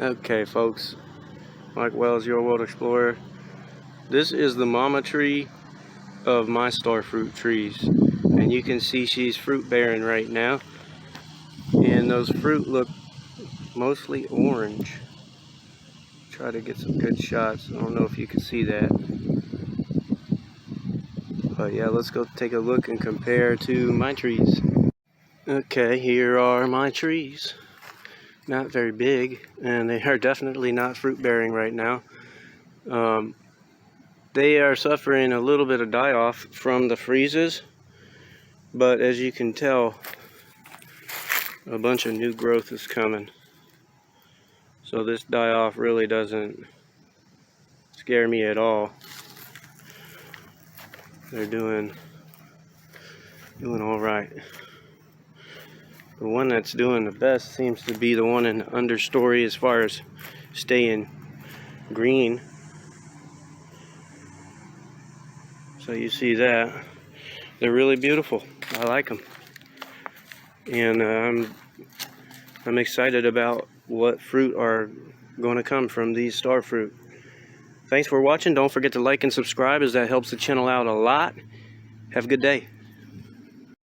Okay, folks, Mike Wells, your world explorer. This is the mama tree of my starfruit trees, and you can see she's fruit bearing right now, and those fruit look mostly orange. Try to get some good shots. I don't know if you can see that, but yeah, let's go take a look and compare to my trees. Okay, here are my trees. Not very big, and they are definitely not fruit bearing right now. They are suffering a little bit of die-off from the freezes, but as you can tell, a bunch of new growth is coming. So this die-off really doesn't scare me at all. They're doing all right. The one that's doing the best seems to be the one in the understory as far as staying green. So you see that. They're really beautiful. I like them. And I'm excited about what fruit are going to come from these starfruit. Thanks for watching. Don't forget to like and subscribe, as that helps the channel out a lot. Have a good day.